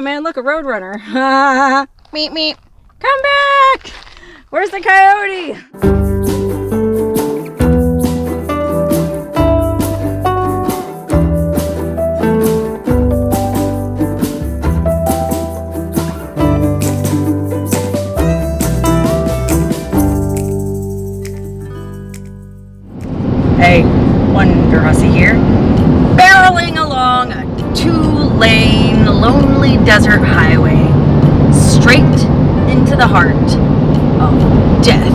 man, look, a roadrunner. Meep, meep. Come back! Where's the coyote? Hey, Wonderhussy here, barreling along a 2-lane lonely desert highway straight into the heart of Death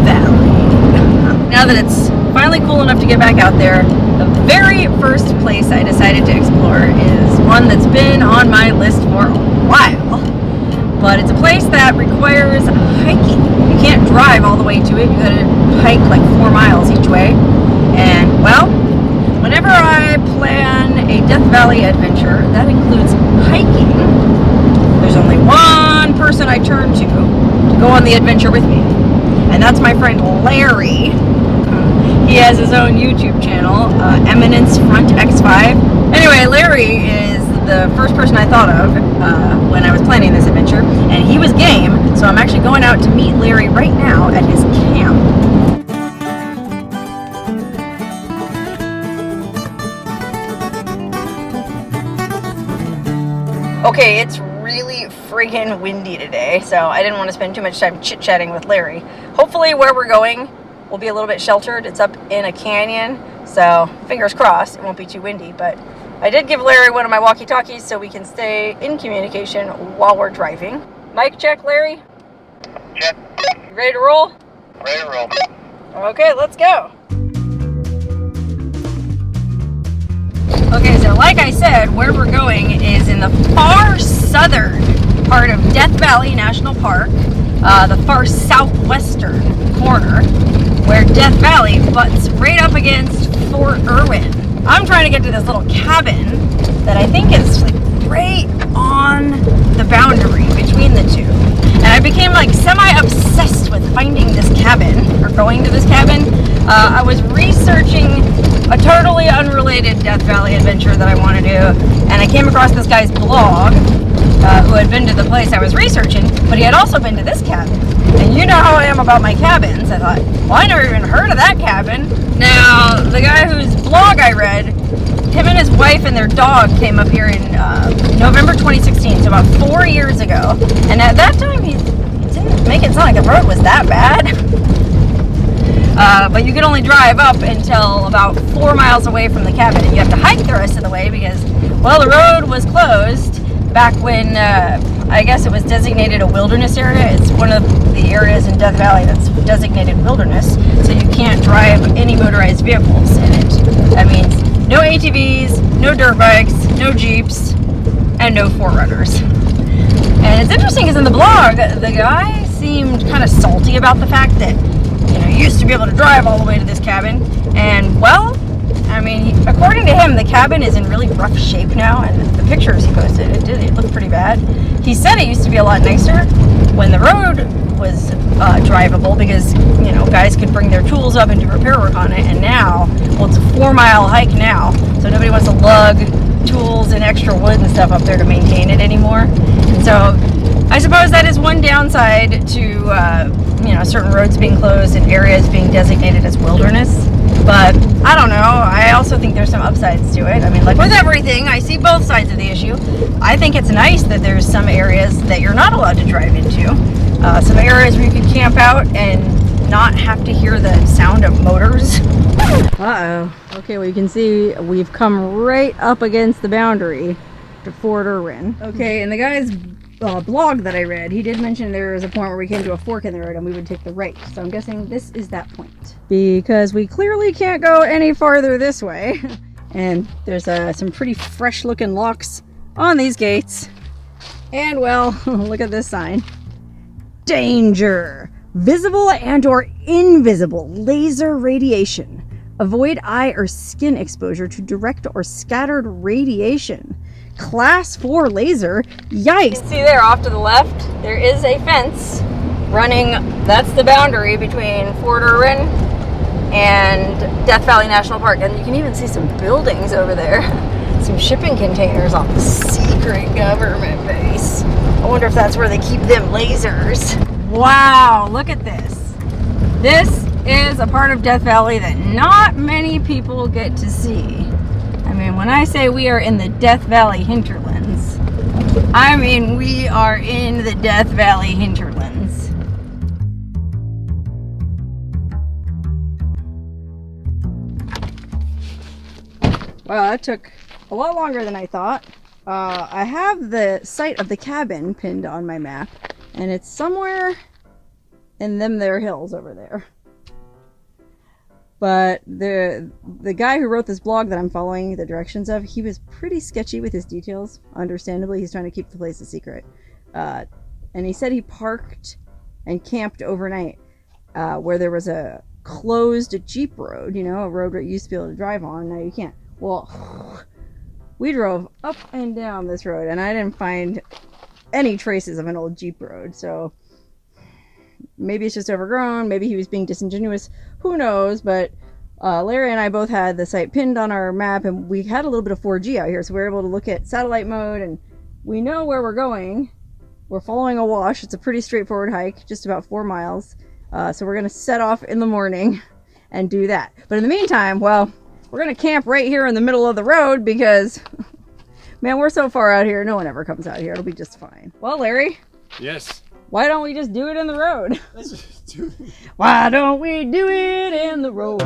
Valley. Now that it's finally cool enough to get back out there, the very first place I decided to explore is one that's been on my list for a while, but it's a place that requires hiking. You can't drive all the way to it. You gotta hike like 4 miles each way. And well, whenever I plan a Death Valley adventure that includes hiking, there's only one person I turn to go on the adventure with me, and that's my friend Larry. He has his own YouTube channel, Eminence Front X5. Anyway, Larry is the first person I thought of when I was planning this adventure, and he was game, so I'm actually going out to meet Larry right now at his camp. Okay, it's really friggin' windy today, so I didn't want to spend too much time chit-chatting with Larry. Hopefully where we're going will be a little bit sheltered. It's up in a canyon, so fingers crossed it won't be too windy, but I did give Larry one of my walkie-talkies so we can stay in communication while we're driving. Mic check, Larry? Check. You ready to roll? Ready to roll. Okay, let's go. Okay, so like I said, where we're going is in the far southern part of Death Valley National Park, the far southwestern corner, where Death Valley butts right up against Fort Irwin. I'm trying to get to this little cabin that I think is like right on the boundary between the two. And I became like semi-obsessed with finding this cabin, or going to this cabin. I was researching a totally unrelated Death Valley adventure that I want to do, and I came across this guy's blog who had been to the place I was researching, but he had also been to this cabin. And you know how I am about my cabins. I thought, well, I never even heard of that cabin. Now, the guy whose blog I read, him and his wife and their dog came up here in November 2016, so about 4 years ago. And at that time, he didn't make it sound like the road was that bad. But you could only drive up until about 4 miles away from the cabin, and you have to hike the rest of the way because, well, the road was closed back when I guess it was designated a wilderness area. It's one of the areas in Death Valley that's designated wilderness, so you can't drive any motorized vehicles in it. That means no ATVs, no dirt bikes, no Jeeps, and no 4Runners. And it's interesting because in the blog, the guy seemed kind of salty about the fact that, you know, you used to be able to drive all the way to this cabin. And, well, I mean, according to him, the cabin is in really rough shape now, and the pictures he posted, it looked pretty bad. He said it used to be a lot nicer when the road was drivable because, you know, guys could bring their tools up and do repair work on it, and now, well, it's a 4-mile hike now, so nobody wants to lug tools and extra wood and stuff up there to maintain it anymore. And so I suppose that is one downside to, you know, certain roads being closed and areas being designated as wilderness. But I don't know. I also think there's some upsides to it. I mean, like with everything, I see both sides of the issue. I think it's nice that there's some areas that you're not allowed to drive into. Some areas where you can camp out and not have to hear the sound of motors. Uh-oh. Okay, well, you can see we've come right up against the boundary to Fort Irwin. Okay, and the guy's blog that I read, he did mention there was a point where we came to a fork in the road and we would take the right. So I'm guessing this is that point. Because we clearly can't go any farther this way. And there's some pretty fresh looking locks on these gates. And well, look at this sign. Danger! Visible and or invisible laser radiation. Avoid eye or skin exposure to direct or scattered radiation. Class 4 laser. Yikes. You can see there off to the left, there is a fence running. That's the boundary between Fort Irwin and Death Valley National Park. And you can even see some buildings over there. some shipping containers on the secret government base. I wonder if that's where they keep them lasers. Wow, look at this. This is a part of Death Valley that not many people get to see. I mean, when I say we are in the Death Valley hinterlands, I mean we are in the Death Valley hinterlands. Wow, that took a lot longer than I thought. I have the site of the cabin pinned on my map, and it's somewhere in them there hills over there. But the guy who wrote this blog that I'm following the directions of, he was pretty sketchy with his details. Understandably, he's trying to keep the place a secret. And he said he parked and camped overnight where there was a closed Jeep road, you know, a road that you used to be able to drive on. Now you can't. Well, we drove up and down this road, and I didn't find any traces of an old Jeep road. So maybe it's just overgrown. Maybe he was being disingenuous. Who knows? But Larry and I both had the site pinned on our map, and we had a little bit of 4G out here, so we were able to look at satellite mode, and we know where we're going. We're following a wash. It's a pretty straightforward hike, just about 4 miles. So we're going to set off in the morning and do that. But in the meantime, well, we're going to camp right here in the middle of the road because, man, we're so far out here, no one ever comes out here. It'll be just fine. Well, Larry. Yes. Why don't we just do it in the road? Let's just do it. Why don't we do it in the road?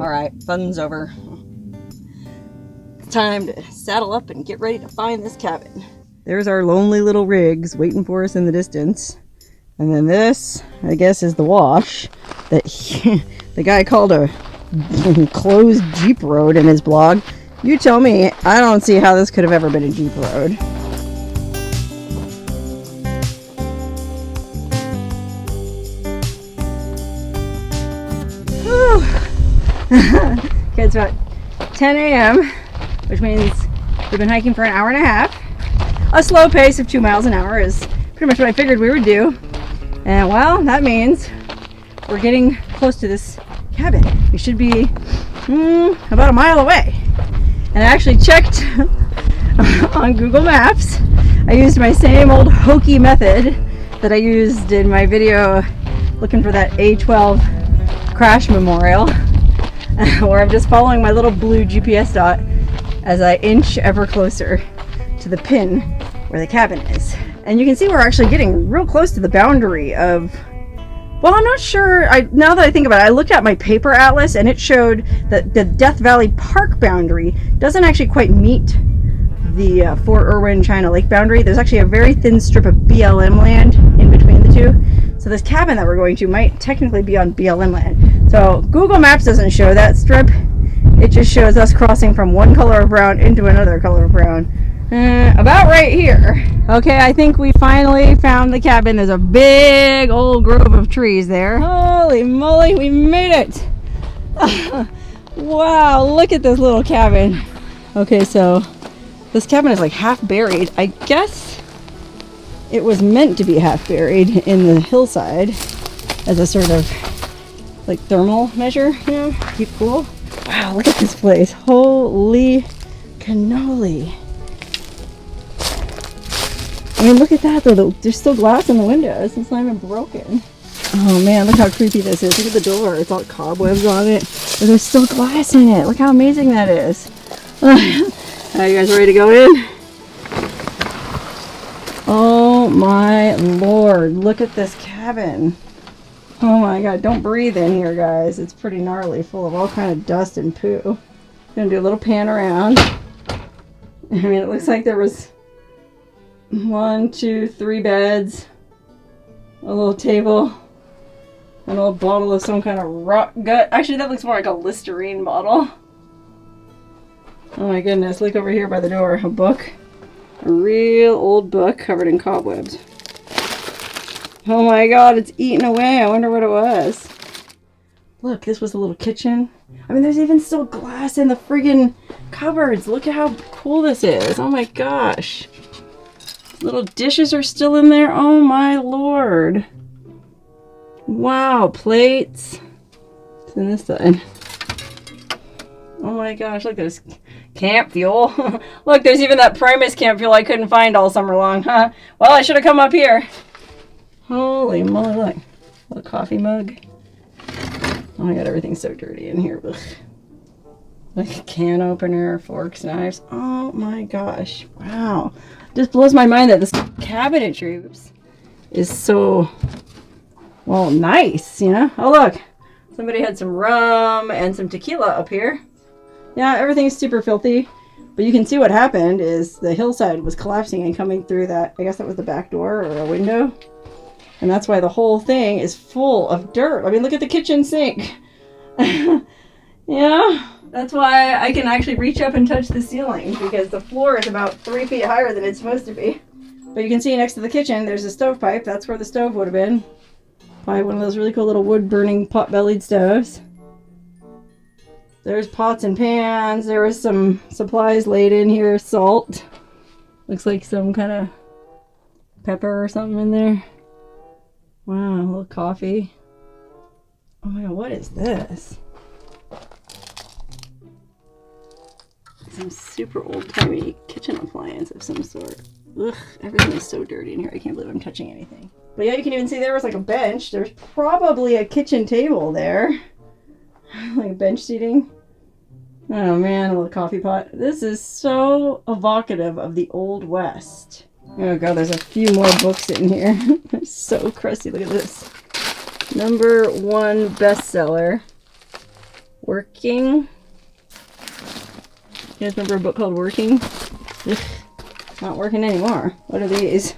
All right, fun's over. It's time to saddle up and get ready to find this cabin. There's our lonely little rigs waiting for us in the distance. And then this, I guess, is the wash that the guy called a closed Jeep road in his blog. You tell me, I don't see how this could have ever been a Jeep road. Okay, it's about 10 a.m., which means we've been hiking for an hour and a half. A slow pace of 2 miles an hour is pretty much what I figured we would do. And well, that means we're getting close to this cabin. We should be about a mile away. And I actually checked on Google Maps. I used my same old hokey method that I used in my video looking for that A12 crash memorial, where I'm just following my little blue GPS dot as I inch ever closer to the pin where the cabin is. And you can see we're actually getting real close to the boundary of, well, I'm not sure. Now that I think about it, I looked at my paper atlas and it showed that the Death Valley Park boundary doesn't actually quite meet the Fort Irwin China Lake boundary. There's actually a very thin strip of BLM land in between the two. So this cabin that we're going to might technically be on BLM land. So Google Maps doesn't show that strip. It just shows us crossing from one color of brown into another color of brown. About right here. Okay, I think we finally found the cabin. There's a big old grove of trees there. Holy moly, we made it! Wow, look at this little cabin. Okay, so this cabin is like half buried. I guess it was meant to be half buried in the hillside as a sort of like thermal measure, you know, keep cool. Wow, look at this place. Holy cannoli. I mean, look at that though. There's still glass in the windows. It's not even broken. Oh man, look how creepy this is. Look at the door. It's all cobwebs on it. But there's still glass in it. Look how amazing that is. Are you guys ready to go in? Oh my lord. Look at this cabin. Oh my god. Don't breathe in here, guys. It's pretty gnarly. Full of all kind of dust and poo. Gonna do a little pan around. I mean, it looks like there was 1, 2, 3 beds, a little table, an old bottle of some kind of rock gut. Actually, that looks more like a Listerine bottle. Oh my goodness, look over here by the door. A book. A real old book covered in cobwebs. Oh my god, it's eating away. I wonder what it was. Look, this was a little kitchen. I mean, there's even still glass in the friggin' cupboards. Look at how cool this is. Oh my gosh. Little dishes are still in there. Oh my lord. Wow, plates. It's in this side. Oh my gosh, look, there's camp fuel. Look, there's even that Primus camp fuel I couldn't find all summer long, huh? Well, I should have come up here. Holy moly, look. A coffee mug. Oh my god, everything's so dirty in here. Ugh. Like a can opener, forks, knives. Oh my gosh. Wow. Just blows my mind that this cabinetry is so, well, nice, you know? Oh, look. Somebody had some rum and some tequila up here. Yeah, everything's super filthy. But you can see what happened is the hillside was collapsing and coming through that, I guess that was the back door or a window. And that's why the whole thing is full of dirt. I mean, look at the kitchen sink. Yeah, that's why I can actually reach up and touch the ceiling, because the floor is about 3 feet higher than it's supposed to be. But you can see next to the kitchen, there's a stovepipe. That's where the stove would have been. Probably one of those really cool little wood-burning pot-bellied stoves. There's pots and pans. There was some supplies laid in here. Salt. Looks like some kind of pepper or something in there. Wow, a little coffee. Oh my god, what is this? Some super old-timey kitchen appliance of some sort. Ugh, everything is so dirty in here. I can't believe I'm touching anything. But yeah, you can even see there was like a bench. There's probably a kitchen table there. Like bench seating. Oh man, a little coffee pot. This is so evocative of the Old West. Oh god, there's a few more books in here. They're so crusty. Look at this. #1 bestseller. Working. You guys remember a book called Working? Ugh, not working anymore. What are these?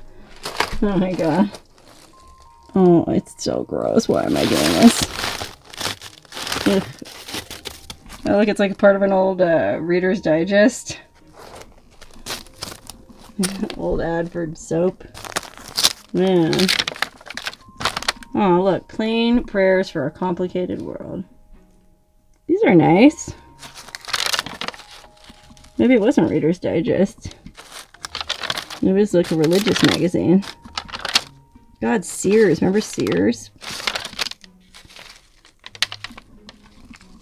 Oh my god. Oh, it's so gross. Why am I doing this? Ugh. Oh, look, it's like part of an old Reader's Digest. Old ad for soap. Man. Oh, look. Plain Prayers for a Complicated World. These are nice. Maybe it wasn't Reader's Digest. It was like a religious magazine. God, Sears. Remember Sears?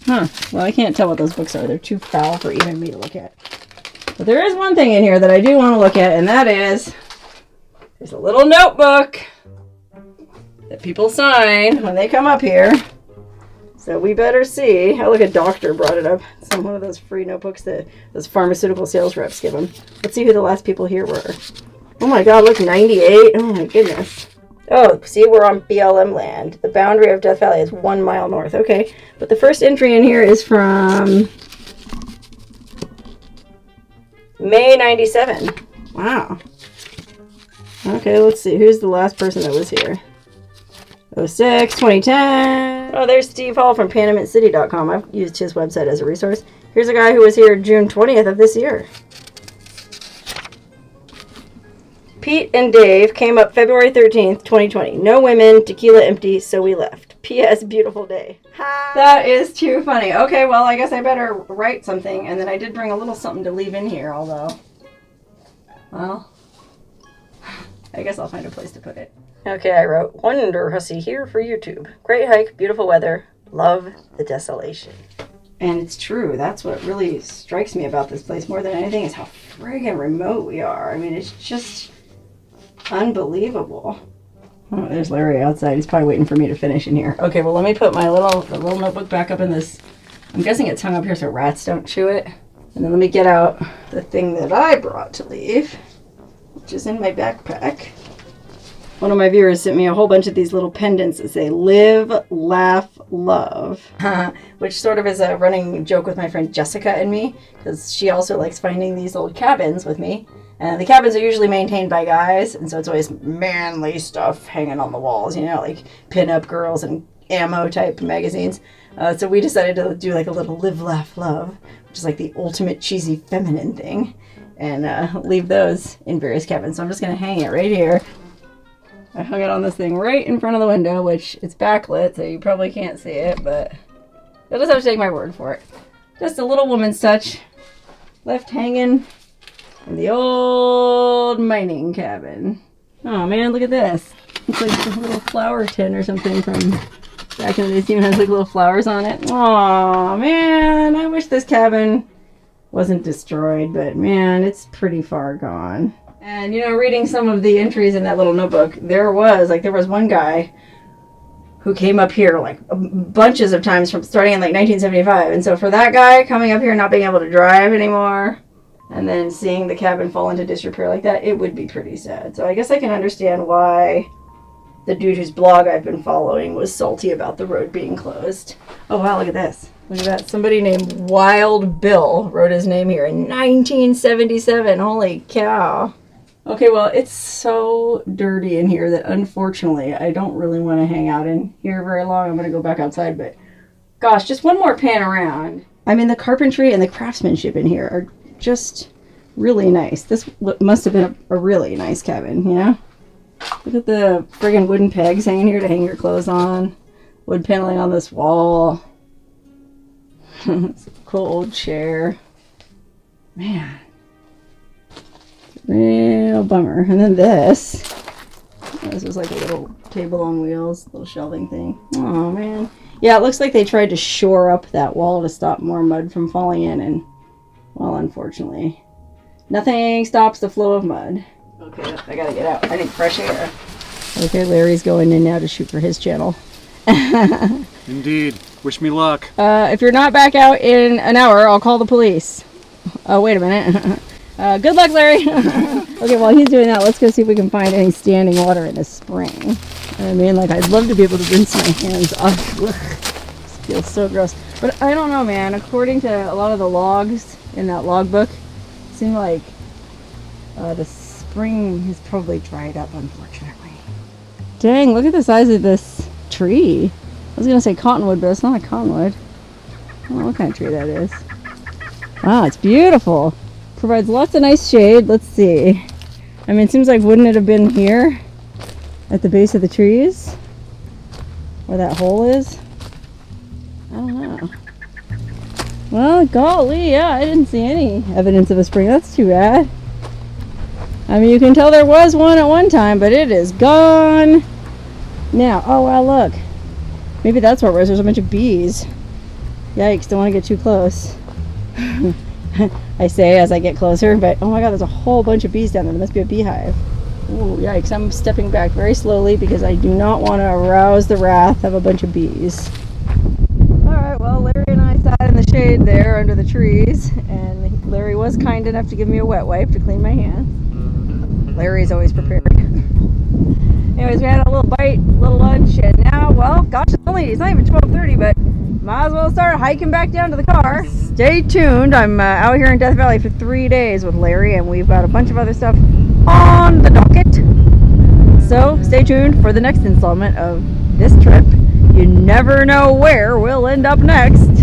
Huh. Well, I can't tell what those books are. They're too foul for even me to look at. But there is one thing in here that I do want to look at, and that is there's a little notebook that people sign when they come up here. So we better see. Oh, look, a doctor brought it up. It's one of those free notebooks that those pharmaceutical sales reps give them. Let's see who the last people here were. Oh my god, look, 98. Oh my goodness. Oh, see, we're on BLM land. The boundary of Death Valley is 1 mile north. Okay, but the first entry in here is from May 97. Wow. Okay, let's see. Who's the last person that was here? 06, 2010. Oh, there's Steve Hall from PanaminCity.com. I've used his website as a resource. Here's a guy who was here June 20th of this year. Pete and Dave came up February 13th, 2020. No women, tequila empty, so we left. P.S. Beautiful day. Hi. That is too funny. Okay, well, I guess I better write something. And then I did bring a little something to leave in here, although, well, I guess I'll find a place to put it. Okay, I wrote, Wonderhussy here for YouTube. Great hike, beautiful weather. Love the desolation. And it's true. That's what really strikes me about this place more than anything is how friggin' remote we are. I mean, it's just unbelievable. Oh, there's Larry outside. He's probably waiting for me to finish in here. Okay, well, let me put my little notebook back up in this. I'm guessing it's hung up here so rats don't chew it. And then let me get out the thing that I brought to leave, which is in my backpack. One of my viewers sent me a whole bunch of these little pendants that say live, laugh, love, which sort of is a running joke with my friend Jessica and me, because she also likes finding these old cabins with me. And the cabins are usually maintained by guys, and so it's always manly stuff hanging on the walls, you know, like pin-up girls and ammo type magazines. So we decided to do like a little live, laugh, love, which is like the ultimate cheesy feminine thing, and leave those in various cabins. So I'm just going to hang it right here. I hung it on this thing right in front of the window, which it's backlit, so you probably can't see it, but you'll just have to take my word for it. Just a little woman's touch left hanging in the old mining cabin. Oh man, look at this. It's like a little flower tin or something from back in the day. It even has like little flowers on it. Oh man, I wish this cabin wasn't destroyed, but man, it's pretty far gone. And you know, reading some of the entries in that little notebook, there was one guy who came up here like bunches of times from starting in like 1975. And so for that guy coming up here and not being able to drive anymore, and then seeing the cabin fall into disrepair like that, it would be pretty sad. So I guess I can understand why the dude whose blog I've been following was salty about the road being closed. Oh wow, look at this. Look at that. Somebody named Wild Bill wrote his name here in 1977. Holy cow. Okay, well, it's so dirty in here that unfortunately I don't really want to hang out in here very long. I'm going to go back outside, but gosh, just one more pan around. I mean, the carpentry and the craftsmanship in here are just really nice. This must have been a really nice cabin, you know? Look at the friggin' wooden pegs hanging here to hang your clothes on. Wood paneling on this wall. Cool old chair. Man. Real bummer. And then this was like a little table on wheels, little shelving thing. Oh man. Yeah, it looks like they tried to shore up that wall to stop more mud from falling in, and well, unfortunately, nothing stops the flow of mud. Okay, I gotta get out. I need fresh air. Okay, Larry's going in now to shoot for his channel. Indeed. Wish me luck. If you're not back out in an hour, I'll call the police. Oh, wait a minute. Good luck, Larry. Okay, while he's doing that, let's go see if we can find any standing water in this spring. I mean, like, I'd love to be able to rinse my hands off. Ugh, this feels so gross. But I don't know, man. According to a lot of the logs in that logbook, it seemed like the spring has probably dried up, unfortunately. Dang, look at the size of this tree. I was going to say cottonwood, but it's not a cottonwood. I don't know what kind of tree that is. Wow, it's beautiful. Provides lots of nice shade. Let's see. I mean, it seems like wouldn't it have been here at the base of the trees where that hole is? I don't know. Well, golly, yeah, I didn't see any evidence of a spring. That's too bad. I mean, you can tell there was one at one time, but it is gone now. Oh, wow, look. Maybe that's what it was. There's a bunch of bees. Yikes, don't want to get too close. I say as I get closer, but oh my god, there's a whole bunch of bees down there. There must be a beehive. Ooh, yikes. I'm stepping back very slowly because I do not want to arouse the wrath of a bunch of bees. Alright, well, Larry and I sat in the shade there under the trees, and Larry was kind enough to give me a wet wipe to clean my hands. Larry's always prepared. Anyways, we had a little bite, a little lunch, and now, well, gosh, it's not even 12:30, but might as well start hiking back down to the car. Stay tuned. I'm out here in Death Valley for 3 days with Larry, and we've got a bunch of other stuff on the docket. So stay tuned for the next installment of this trip. You never know where we'll end up next.